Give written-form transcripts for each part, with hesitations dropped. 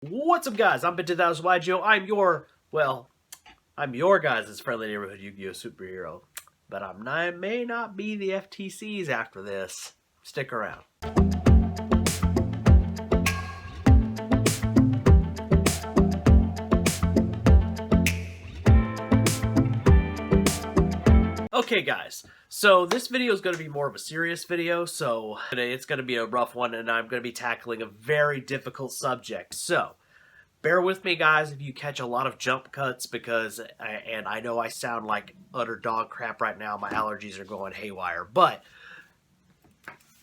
What's up, guys? I'm Bit2000YGO. I'm your guys' friendly neighborhood Yu-Gi-Oh superhero. But I may not be the FTCs after this. Stick around. Okay, guys, so this video is going to be more of a serious video, so it's going to be a rough one, and I'm going to be tackling a very difficult subject. So, bear with me, guys, if you catch a lot of jump cuts, because, and I know I sound like utter dog crap right now, my allergies are going haywire, but,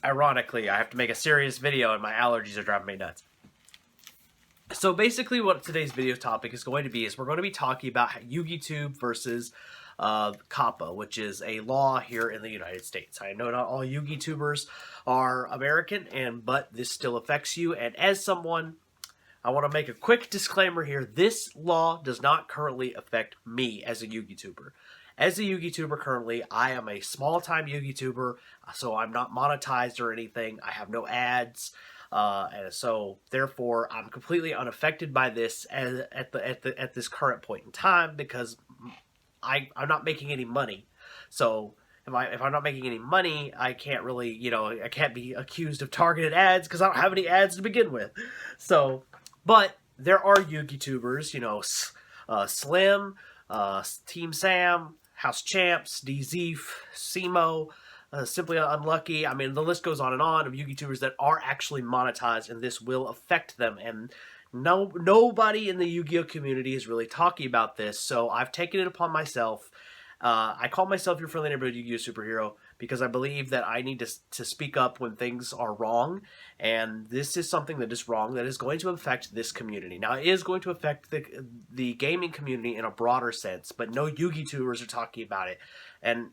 ironically, I have to make a serious video, and my allergies are driving me nuts. So, basically, what today's video topic is going to be is we're going to be talking about YugiTube versus COPPA, which is a law here in the United States. I know not all YugiTubers are American, but this still affects you. And as someone, I want to make a quick disclaimer here. This law does not currently affect me as a YugiTuber. As a YugiTuber currently, I am a small-time YugiTuber, so I'm not monetized or anything. I have no ads. And so, therefore, I'm completely unaffected by this at this current point in time, because I'm not making any money. So if I'm not making any money, I can't really, I can't be accused of targeted ads because I don't have any ads to begin with. So, but there are YugiTubers, Slim, Team Sam, House Champs, DZeef, Simo, Simply Unlucky. I mean, the list goes on of YugiTubers that are actually monetized, and this will affect them. And nobody in the Yu-Gi-Oh community is really talking about this, so I've taken it upon myself. I call myself your friendly neighborhood Yu-Gi-Oh superhero because I believe that I need to speak up when things are wrong, and this is something that is wrong that is going to affect this community. Now, it is going to affect the gaming community in a broader sense, but no Yugi-Tubers are talking about it, and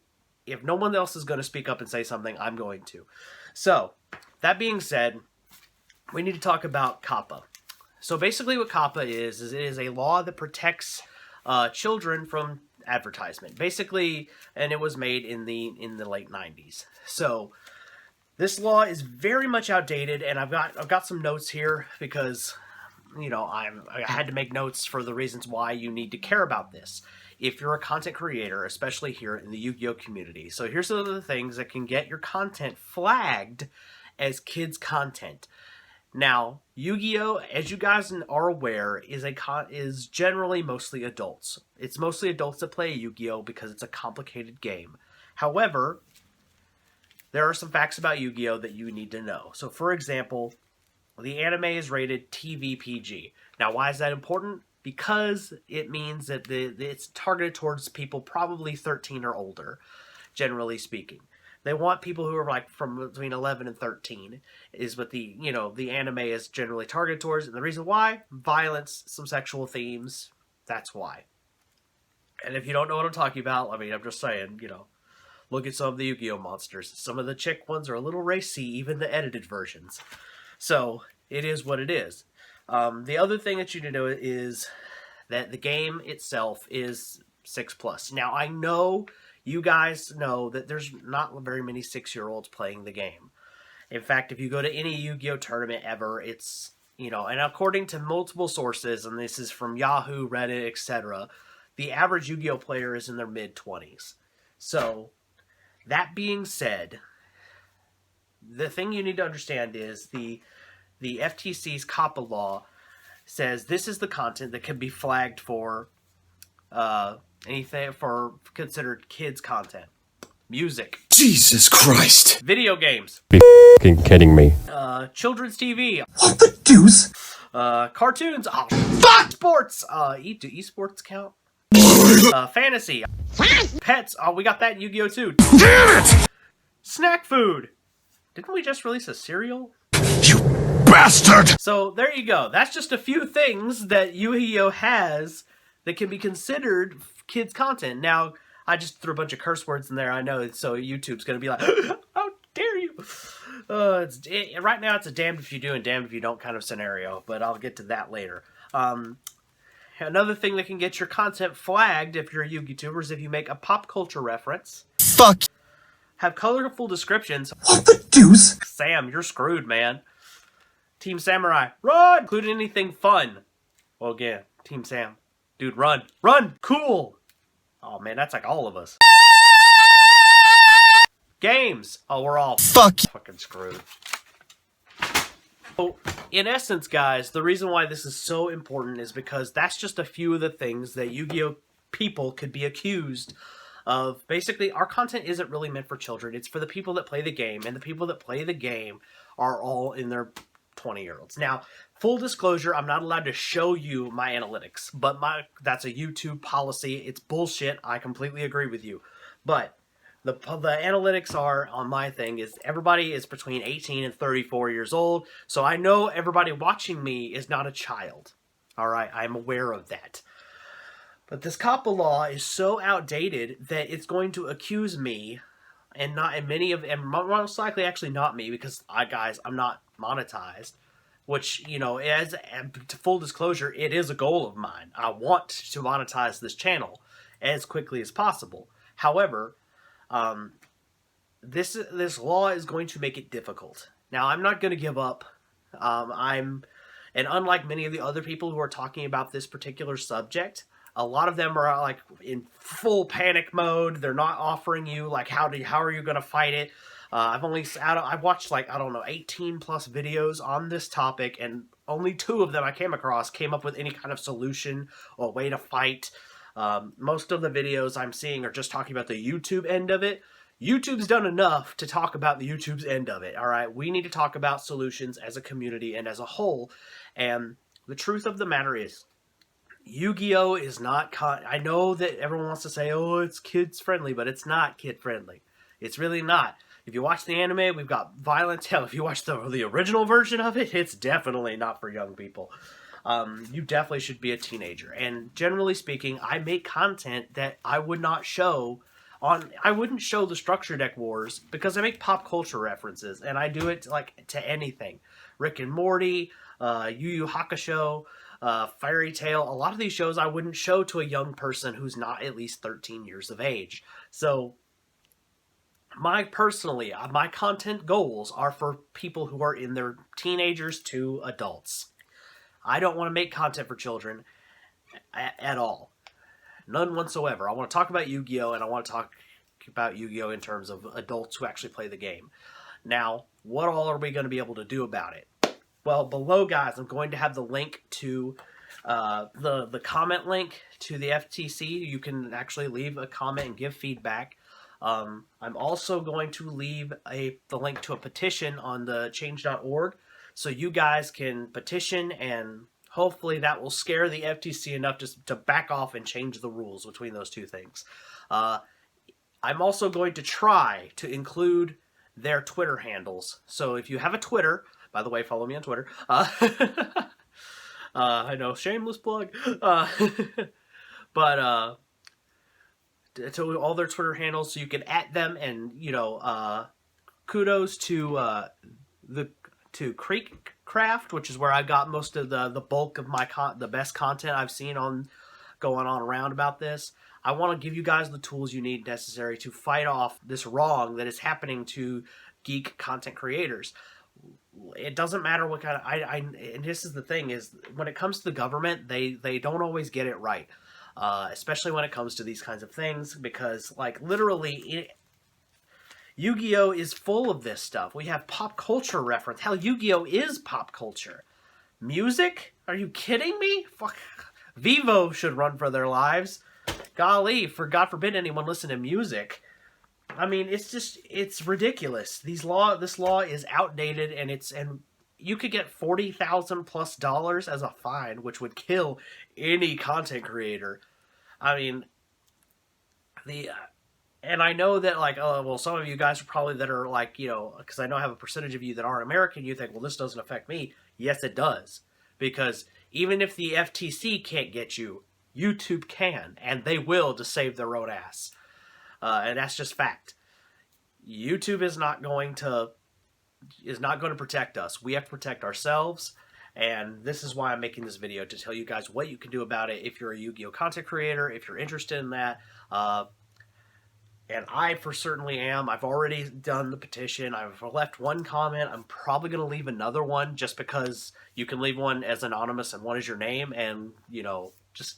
if no one else is going to speak up and say something, I'm going to. So, that being said, we need to talk about COPPA. So basically what COPPA is it is a law that protects children from advertisement. Basically, and it was made in the late 90s. So this law is very much outdated, and I've got some notes here because I had to make notes for the reasons why you need to care about this if you're a content creator, especially here in the Yu-Gi-Oh community. So here's some of the things that can get your content flagged as kids content. Now, Yu-Gi-Oh, as you guys are aware, is generally mostly adults. It's mostly adults that play Yu-Gi-Oh because it's a complicated game. However, there are some facts about Yu-Gi-Oh that you need to know. So, for example, the anime is rated TV-PG. Now, why is that important? Because it means that it's targeted towards people probably 13 or older, generally speaking. They want people who are like from between 11 and 13 is what the anime is generally targeted towards. And the reason why? Violence, some sexual themes. That's why. And if you don't know what I'm talking about, I mean, I'm just saying, look at some of the Yu-Gi-Oh monsters. Some of the chick ones are a little racy, even the edited versions. So, it is what it is. The other thing that you need to know is that the game itself is 6+. Now, I know you guys know that there's not very many 6-year-olds playing the game. In fact, if you go to any Yu-Gi-Oh tournament ever, it's, and according to multiple sources, and this is from Yahoo, Reddit, etc., the average Yu-Gi-Oh player is in their mid-20s. So, that being said, the thing you need to understand is the FTC's COPPA law says this is the content that can be flagged for anything for considered kids content. Music. Jesus Christ. Video games. Be f***ing kidding me. Children's TV. What the deuce? Cartoons. Oh, fuck! Sports. Do esports count? Fantasy. Pets. Oh, we got that in Yu-Gi-Oh too. Damn it! Snack food. Didn't we just release a cereal? You bastard! So, there you go. That's just a few things that Yu-Gi-Oh has that can be considered kids' content. Now, I just threw a bunch of curse words in there, I know, so YouTube's going to be like, how dare you? Right now, it's a damned if you do and damned if you don't kind of scenario, but I'll get to that later. Another thing that can get your content flagged if you're a YouTuber is if you make a pop culture reference. Fuck. Have colorful descriptions. What the deuce? Sam, you're screwed, man. Team Samurai, run! Include anything fun. Well, again, Team Sam. Dude, run. Run! Cool! Oh, man, that's like all of us. Games! Oh, we're all fucking screwed. So, in essence, guys, the reason why this is so important is because that's just a few of the things that Yu-Gi-Oh! People could be accused of. Basically, our content isn't really meant for children. It's for the people that play the game, and the people that play the game are all in their 20-year-olds. Now, full disclosure, I'm not allowed to show you my analytics, but that's a YouTube policy. It's bullshit. I completely agree with you. But the analytics are on my thing is everybody is between 18 and 34 years old. So I know everybody watching me is not a child. All right, I'm aware of that. But this COPPA law is so outdated that it's going to accuse me, and most likely actually not me, because I'm not monetized. Which, you know, as full disclosure, it is a goal of mine. I want to monetize this channel as quickly as possible. However, this law is going to make it difficult. Now, I'm not going to give up. And unlike many of the other people who are talking about this particular subject, a lot of them are like in full panic mode. They're not offering you like how are you going to fight it. I've watched like, I don't know, 18 plus videos on this topic, and only 2 of them I came up with any kind of solution or way to fight. Most of the videos I'm seeing are just talking about the YouTube end of it. YouTube's done enough to talk about the YouTube's end of it, all right? We need to talk about solutions as a community and as a whole, and the truth of the matter is, Yu-Gi-Oh! Is not... I know that everyone wants to say, oh, it's kids-friendly, but it's not kid-friendly. It's really not. If you watch the anime, we've got violence. Hell, if you watch the original version of it, it's definitely not for young people. You definitely should be a teenager. And generally speaking, I make content that I would not show on... I wouldn't show the Structure Deck Wars because I make pop culture references, and I do it like to anything. Rick and Morty, Yu Yu Hakusho, Fairy Tail. A lot of these shows I wouldn't show to a young person who's not at least 13 years of age. So... my content goals are for people who are in their teenagers to adults. I don't want to make content for children at all. None whatsoever. I want to talk about Yu-Gi-Oh! And I want to talk about Yu-Gi-Oh! In terms of adults who actually play the game. Now, what all are we going to be able to do about it? Well, below, guys, I'm going to have the link to the comment link to the FTC. You can actually leave a comment and give feedback. I'm also going to leave the link to a petition on the change.org, so you guys can petition, and hopefully that will scare the FTC enough to back off and change the rules between those two things. I'm also going to try to include their Twitter handles. So if you have a Twitter, by the way, follow me on Twitter. I know, shameless plug. But to all their Twitter handles, so you can @ them, and you know, kudos to Creekcraft, which is where I got most of the bulk of my the best content I've seen going on around about this. I want to give you guys the tools you need necessary to fight off this wrong that is happening to geek content creators. It doesn't matter what kind of and this is the thing, is when it comes to the government, they don't always get it right. Especially when it comes to these kinds of things, because, like, literally, Yu-Gi-Oh! Is full of this stuff. We have pop culture reference. Hell, Yu-Gi-Oh! Is pop culture. Music? Are you kidding me? Fuck. Vivo should run for their lives. Golly, for God forbid anyone listen to music. I mean, it's ridiculous. This law is outdated, and you could get $40,000+ as a fine, which would kill any content creator. I mean, and I know that, like, well, some of you guys are probably that are like, you know, because I know I have a percentage of you that aren't American. You think, well, this doesn't affect me. Yes, it does, because even if the FTC can't get you, YouTube can, and they will, to save their own ass. And that's just fact. YouTube is not going to protect us. We have to protect ourselves, and this is why I'm making this video, to tell you guys what you can do about it if you're a Yu-Gi-Oh! Content creator, if you're interested in that. And And I for certainly am. I've already done the petition. I've left one comment. I'm probably going to leave another one just because you can leave one as anonymous and one is your name, and, you know, just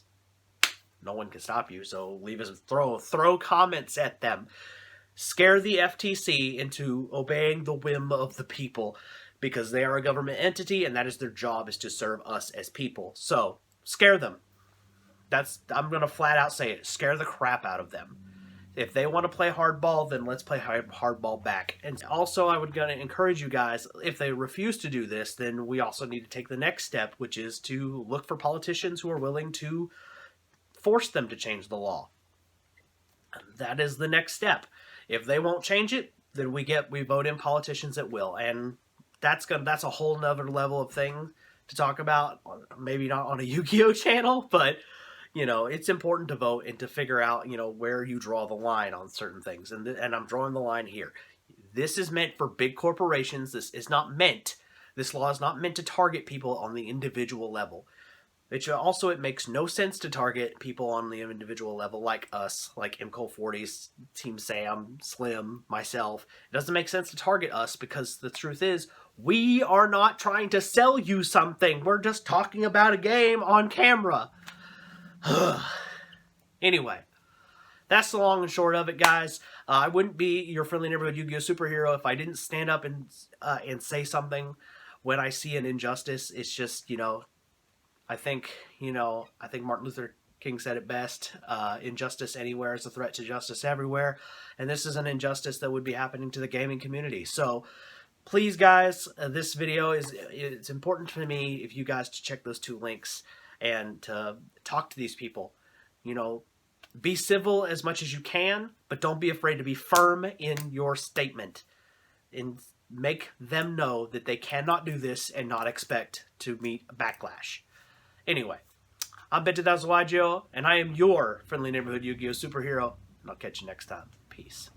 no one can stop you. So leave us, throw comments at them. Scare the FTC into obeying the whim of the people, because they are a government entity and that is their job, is to serve us as people. So scare them. I'm going to flat out say it. Scare the crap out of them. If they want to play hardball, then let's play hardball back. And also, I would gonna encourage you guys, if they refuse to do this, then we also need to take the next step, which is to look for politicians who are willing to force them to change the law. That is the next step. If they won't change it, then we vote in politicians that will. And that's a whole nother level of thing to talk about. Maybe not on a Yu-Gi-Oh channel, but you know, it's important to vote and to figure out, you know, where you draw the line on certain things. And I'm drawing the line here. This is meant for big corporations. This law is not meant to target people on the individual level. It makes no sense to target people on the individual level like us, like MCole40s, Team Sam, Slim, myself. It doesn't make sense to target us because the truth is, we are not trying to sell you something. We're just talking about a game on camera. Anyway, that's the long and short of it, guys. I wouldn't be your friendly neighborhood Yu-Gi-Oh superhero if I didn't stand up and say something when I see an injustice. It's just, you know, I think Martin Luther King said it best. Injustice anywhere is a threat to justice everywhere. And this is an injustice that would be happening to the gaming community. So please, guys, this video it's important to me if you guys to check those 2 links and to talk to these people. You know, be civil as much as you can, but don't be afraid to be firm in your statement. And make them know that they cannot do this and not expect to meet a backlash. Anyway, I'm Ben2000YGO, and I am your friendly neighborhood Yu-Gi-Oh superhero, and I'll catch you next time. Peace.